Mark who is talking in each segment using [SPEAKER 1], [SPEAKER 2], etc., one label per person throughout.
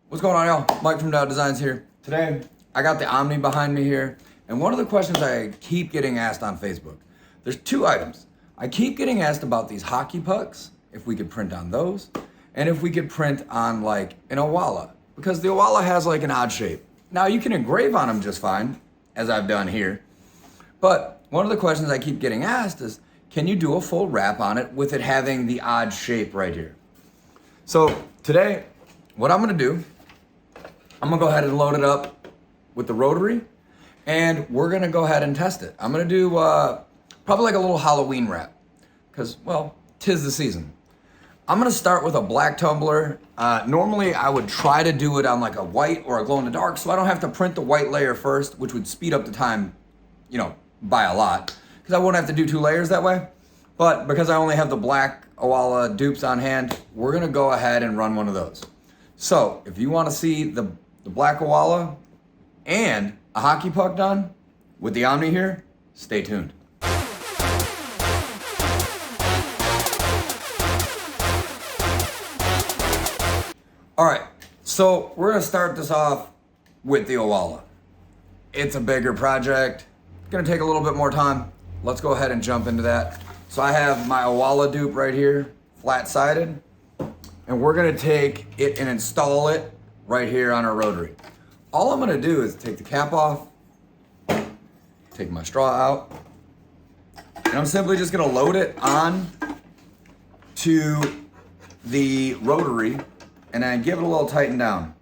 [SPEAKER 1] What's going on, y'all? Mike from Dow Designs here. Today, I got the Omni behind me here, and one of the questions I keep getting asked on Facebook, there's two items. I keep getting asked about these hockey pucks, if we could print on those, and if we could print on like an Owala, because the Owala has like an odd shape. Now, you can engrave on them just fine, as I've done here, but one of the questions I keep getting asked is, can you do a full wrap on it with it having the odd shape right here? So today, what I'm gonna do, I'm gonna go ahead and load it up with the rotary, and we're gonna go ahead and test it. I'm gonna do probably like a little Halloween wrap, because, well, 'tis the season. I'm gonna start with a black tumbler. Normally I would try to do it on like a white or a glow in the dark, so I don't have to print the white layer first, which would speed up the time, by a lot, because I won't have to do two layers that way. But because I only have the black Owala dupes on hand, we're gonna go ahead and run one of those. So if you wanna see the black Owala and a hockey puck done with the Omni here, stay tuned. All right, so we're gonna start this off with the Owala. It's a bigger project, it's gonna take a little bit more time. Let's go ahead and jump into that. So I have my Owala dupe right here, flat-sided, and we're gonna take it and install it right here on our rotary. All I'm gonna do is take the cap off, take my straw out, and I'm simply just gonna load it on to the rotary and then give it a little tighten down.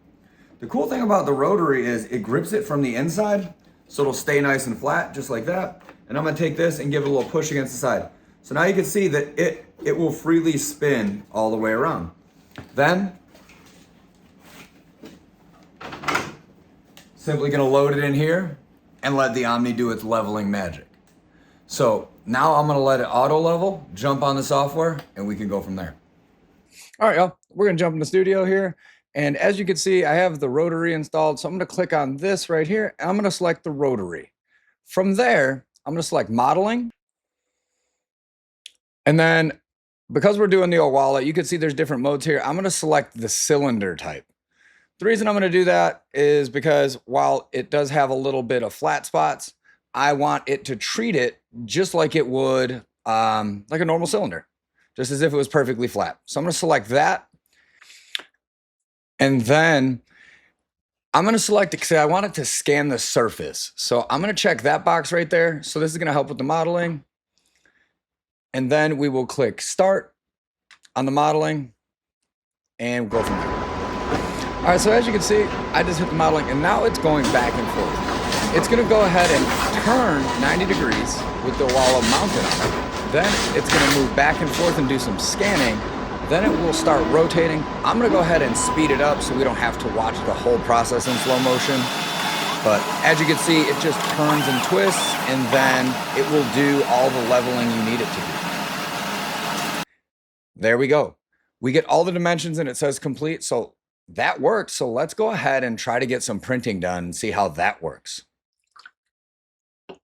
[SPEAKER 1] The cool thing about the rotary is it grips it from the inside, so it'll stay nice and flat, just like that. And I'm gonna take this and give it a little push against the side. So now you can see that it will freely spin all the way around. Then, simply gonna load it in here and let the Omni do its leveling magic. So now I'm gonna let it auto level, jump on the software, and we can go from there. All right, y'all, we're gonna jump in the studio here. And as you can see, I have the rotary installed. So I'm gonna click on this right here, and I'm gonna select the rotary. From there, I'm gonna select modeling. And then because we're doing the Owala, you can see there's different modes here. I'm gonna select the cylinder type. The reason I'm gonna do that is because while it does have a little bit of flat spots, I want it to treat it just like it would like a normal cylinder, just as if it was perfectly flat. So I'm gonna select that. And then I'm gonna select it because I want it to scan the surface. So I'm gonna check that box right there. So this is gonna help with the modeling. And then we will click start on the modeling and go from there. All right, so as you can see, I just hit the modeling and now it's going back and forth. It's gonna go ahead and turn 90 degrees with the Owala mounted on it. Then it's gonna move back and forth and do some scanning. Then it will start rotating. I'm gonna go ahead and speed it up so we don't have to watch the whole process in slow motion. But as you can see, it just turns and twists, and then it will do all the leveling you need it to do. There we go. We get all the dimensions and it says complete, so that works. So let's go ahead and try to get some printing done and see how that works. All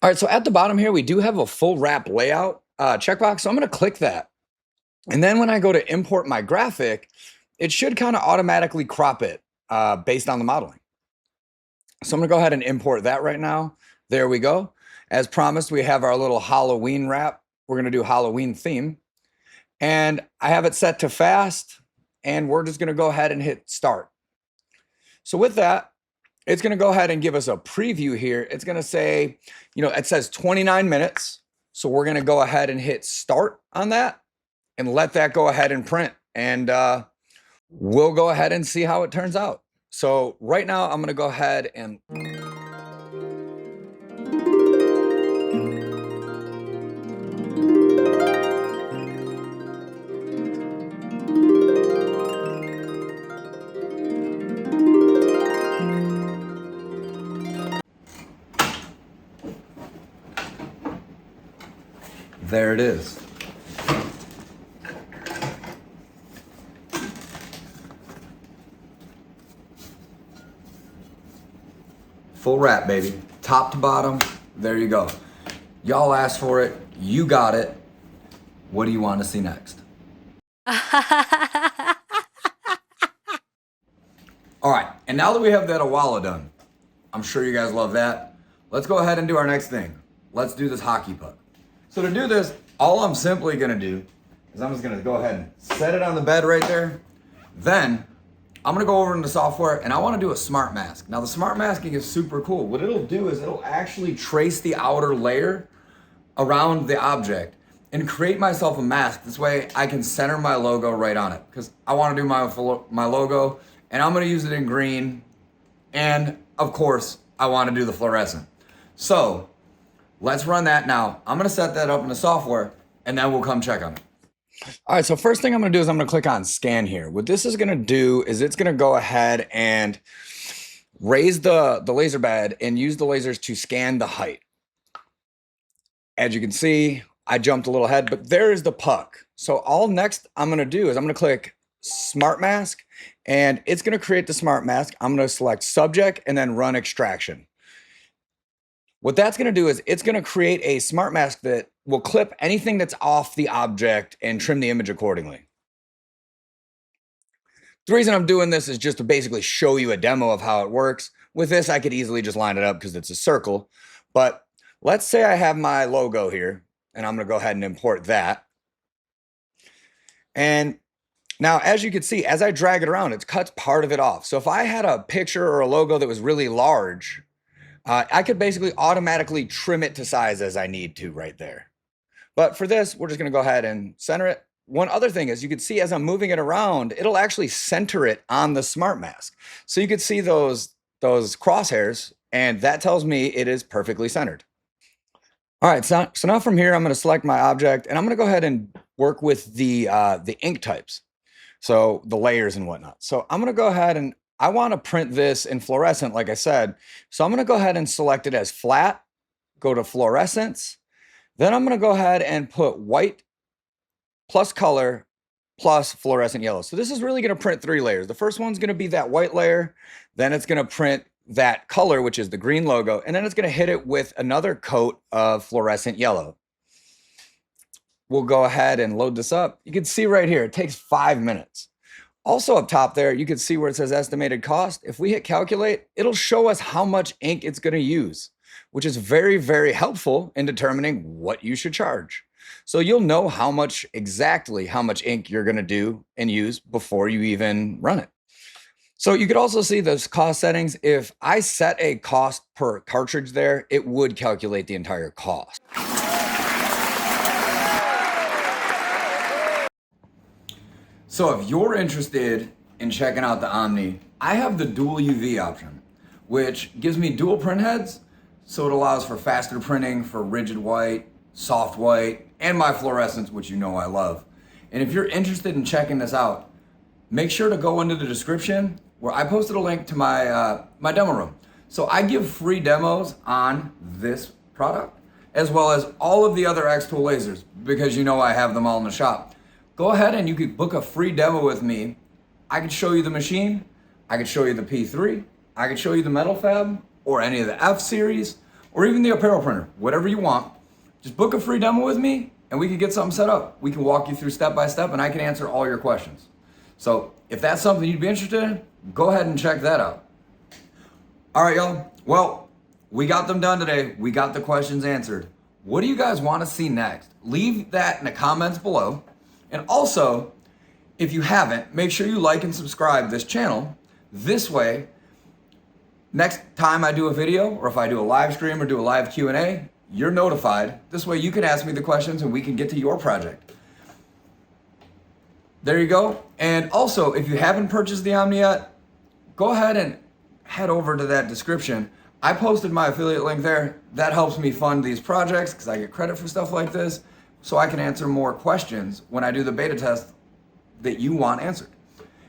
[SPEAKER 1] right, so at the bottom here, we do have a full wrap layout checkbox, so I'm gonna click that. And then when I go to import my graphic, it should kind of automatically crop it based on the modeling. So I'm gonna go ahead and import that right now. There we go. As promised, we have our little Halloween wrap. We're gonna do Halloween theme. And I have it set to fast, and we're just gonna go ahead and hit start. So with that, it's gonna go ahead and give us a preview here. It's gonna say, it says 29 minutes. So we're gonna go ahead and hit start on that and let that go ahead and print. And we'll go ahead and see how it turns out. So right now I'm gonna go ahead and there it is. Full wrap, baby. Top to bottom, there you go. Y'all asked for it, you got it. What do you want to see next? All right, and now that we have that Owala done, I'm sure you guys love that. Let's go ahead and do our next thing. Let's do this hockey puck. So to do this, all I'm simply gonna do is I'm just gonna go ahead and set it on the bed right there. Then I'm gonna go over into software and I wanna do a smart mask. Now the smart masking is super cool. What it'll do is it'll actually trace the outer layer around the object and create myself a mask. This way I can center my logo right on it, because I wanna do my logo and I'm gonna use it in green. And of course, I wanna do the fluorescent. So let's run that now. I'm gonna set that up in the software and then we'll come check on it. All right, so first thing I'm gonna do is I'm gonna click on scan here. What this is gonna do is it's gonna go ahead and raise the laser bed and use the lasers to scan the height. As you can see, I jumped a little ahead, but there is the puck. So all next I'm gonna do is I'm gonna click smart mask and it's gonna create the smart mask. I'm gonna select subject and then run extraction. What that's gonna do is it's gonna create a smart mask that will clip anything that's off the object and trim the image accordingly. The reason I'm doing this is just to basically show you a demo of how it works. With this, I could easily just line it up because it's a circle. But let's say I have my logo here and I'm gonna go ahead and import that. And now, as you can see, as I drag it around, it cuts part of it off. So if I had a picture or a logo that was really large, I could basically automatically trim it to size as I need to right there. But for this, we're just gonna go ahead and center it. One other thing is you can see as I'm moving it around, it'll actually center it on the smart mask. So you can see those crosshairs, and that tells me it is perfectly centered. All right, so now from here, I'm gonna select my object and I'm gonna go ahead and work with the ink types. So the layers and whatnot. So I'm gonna go ahead and I wanna print this in fluorescent, like I said. So I'm gonna go ahead and select it as flat, go to fluorescence. Then I'm gonna go ahead and put white plus color plus fluorescent yellow. So this is really gonna print 3 layers. The first one's gonna be that white layer. Then it's gonna print that color, which is the green logo. And then it's gonna hit it with another coat of fluorescent yellow. We'll go ahead and load this up. You can see right here, it takes 5 minutes. Also up top there, you can see where it says estimated cost. If we hit calculate, it'll show us how much ink it's gonna use, which is very, very helpful in determining what you should charge. So you'll know exactly how much ink you're gonna do and use before you even run it. So you could also see those cost settings. If I set a cost per cartridge there, it would calculate the entire cost. So if you're interested in checking out the Omni, I have the dual UV option, which gives me dual print heads. So it allows for faster printing for rigid white, soft white, and my fluorescents, which you know I love. And if you're interested in checking this out, make sure to go into the description where I posted a link to my, my demo room. So I give free demos on this product, as well as all of the other xTool lasers, because you know I have them all in the shop. Go ahead and you could book a free demo with me. I could show you the machine, I could show you the P3, I could show you the metal fab, or any of the F series, or even the apparel printer, whatever you want. Just book a free demo with me and we can get something set up. We can walk you through step by step and I can answer all your questions. So if that's something you'd be interested in, go ahead and check that out. All right, y'all. Well, we got them done today. We got the questions answered. What do you guys want to see next? Leave that in the comments below. And also, if you haven't, make sure you like and subscribe this channel. This way, next time I do a video, or if I do a live stream or do a live Q&A, you're notified. This way you can ask me the questions and we can get to your project. There you go. And also, if you haven't purchased the Omni yet, go ahead and head over to that description. I posted my affiliate link there. That helps me fund these projects because I get credit for stuff like this, so I can answer more questions when I do the beta test that you want answered.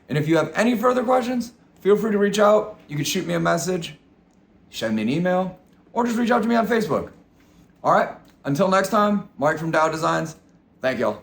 [SPEAKER 1] And if you have any further questions, feel free to reach out. You can shoot me a message, send me an email, or just reach out to me on Facebook. All right, until next time, Mike from Dow Designs. Thank y'all.